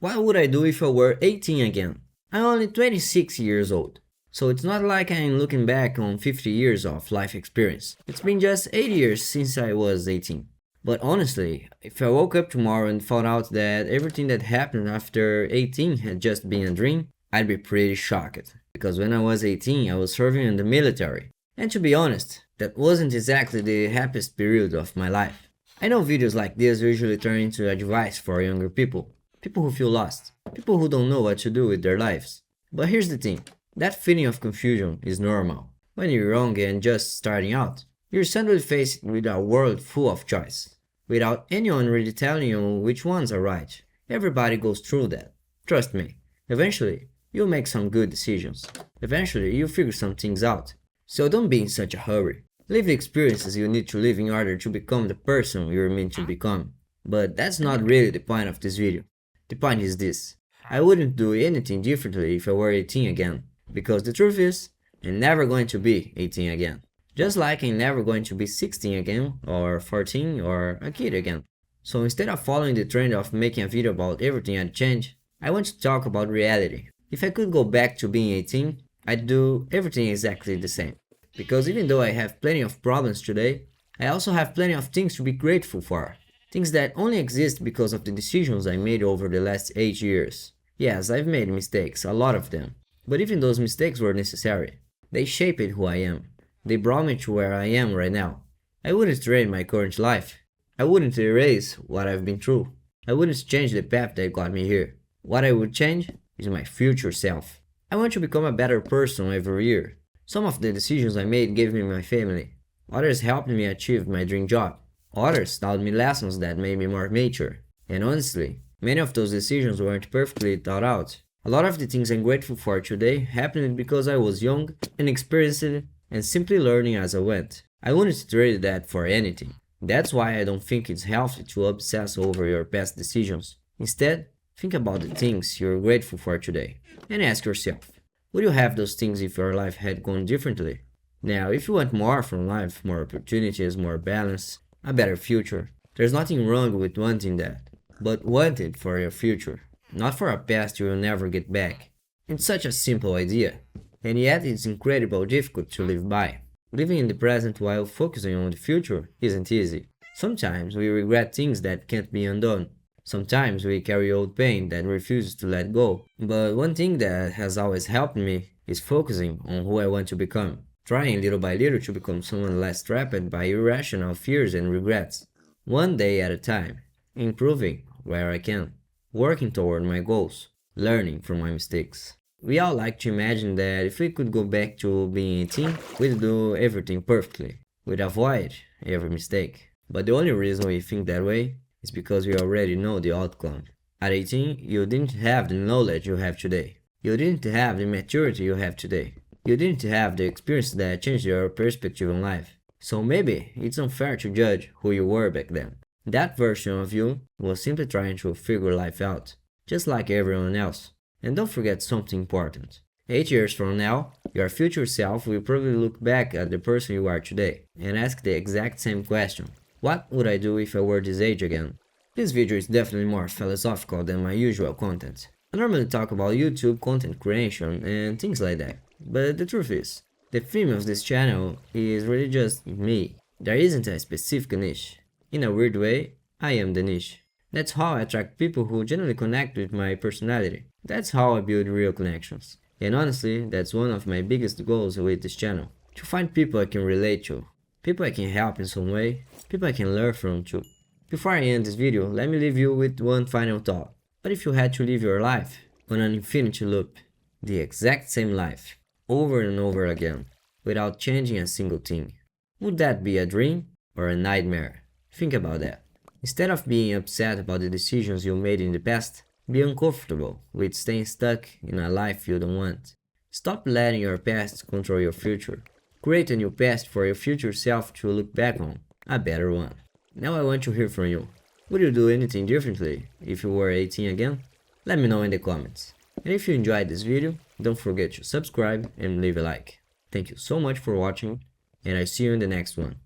What would I do if I were 18 again? I'm only 26 years old, so it's not like I'm looking back on 50 years of life experience. It's been just 8 years since I was 18. But honestly, if I woke up tomorrow and found out that everything that happened after 18 had just been a dream, I'd be pretty shocked. Because when I was 18, I was serving in the military. And to be honest, that wasn't exactly the happiest period of my life. I know videos like this usually turn into advice for younger people. People who feel lost. People who don't know what to do with their lives. But here's the thing. That feeling of confusion is normal. When you're young and just starting out, you're suddenly faced with a world full of choice, without anyone really telling you which ones are right. Everybody goes through that. Trust me. Eventually, you'll make some good decisions. Eventually, you'll figure some things out. So don't be in such a hurry. Live the experiences you need to live in order to become the person you're meant to become. But that's not really the point of this video. The point is this. I wouldn't do anything differently if I were 18 again. Because the truth is, I'm never going to be 18 again. Just like I'm never going to be 16 again, or 14, or a kid again. So instead of following the trend of making a video about everything I'd change, I want to talk about reality. If I could go back to being 18, I'd do everything exactly the same. Because even though I have plenty of problems today, I also have plenty of things to be grateful for. Things that only exist because of the decisions I made over the last 8 years. Yes, I've made mistakes, a lot of them. But even those mistakes were necessary. They shaped who I am. They brought me to where I am right now. I wouldn't trade my current life. I wouldn't erase what I've been through. I wouldn't change the path that got me here. What I would change is my future self. I want to become a better person every year. Some of the decisions I made gave me my family. Others helped me achieve my dream job. Others taught me lessons that made me more mature. And honestly, many of those decisions weren't perfectly thought out. A lot of the things I'm grateful for today happened because I was young, inexperienced, and simply learning as I went. I wouldn't trade that for anything. That's why I don't think it's healthy to obsess over your past decisions. Instead, think about the things you're grateful for today. And ask yourself, would you have those things if your life had gone differently? Now, if you want more from life, more opportunities, more balance, a better future, there's nothing wrong with wanting that. But want it for your future, not for a past you will never get back. It's such a simple idea, and yet it's incredibly difficult to live by. Living in the present while focusing on the future isn't easy. Sometimes we regret things that can't be undone. Sometimes we carry old pain that refuses to let go. But one thing that has always helped me is focusing on who I want to become. Trying little by little to become someone less trapped by irrational fears and regrets. One day at a time. Improving where I can. Working toward my goals. Learning from my mistakes. We all like to imagine that if we could go back to being 18, we'd do everything perfectly. We'd avoid every mistake. But the only reason we think that way is because we already know the outcome. At 18, you didn't have the knowledge you have today. You didn't have the maturity you have today. You didn't have the experience that changed your perspective on life. So maybe it's unfair to judge who you were back then. That version of you was simply trying to figure life out, just like everyone else. And don't forget something important. 8 years from now, your future self will probably look back at the person you are today and ask the exact same question. What would I do if I were this age again? This video is definitely more philosophical than my usual content. I normally talk about YouTube content creation and things like that. But the truth is, the theme of this channel is really just me. There isn't a specific niche. In a weird way, I am the niche. That's how I attract people who genuinely connect with my personality. That's how I build real connections. And honestly, that's one of my biggest goals with this channel. To find people I can relate to. People I can help in some way. People I can learn from too. Before I end this video, let me leave you with one final thought. What if you had to live your life on an infinity loop? The exact same life, over and over again, without changing a single thing. Would that be a dream or a nightmare? Think about that. Instead of being upset about the decisions you made in the past, be uncomfortable with staying stuck in a life you don't want. Stop letting your past control your future. Create a new past for your future self to look back on, a better one. Now I want to hear from you. Would you do anything differently if you were 18 again? Let me know in the comments. And if you enjoyed this video, don't forget to subscribe and leave a like. Thank you so much for watching, and I see you in the next one.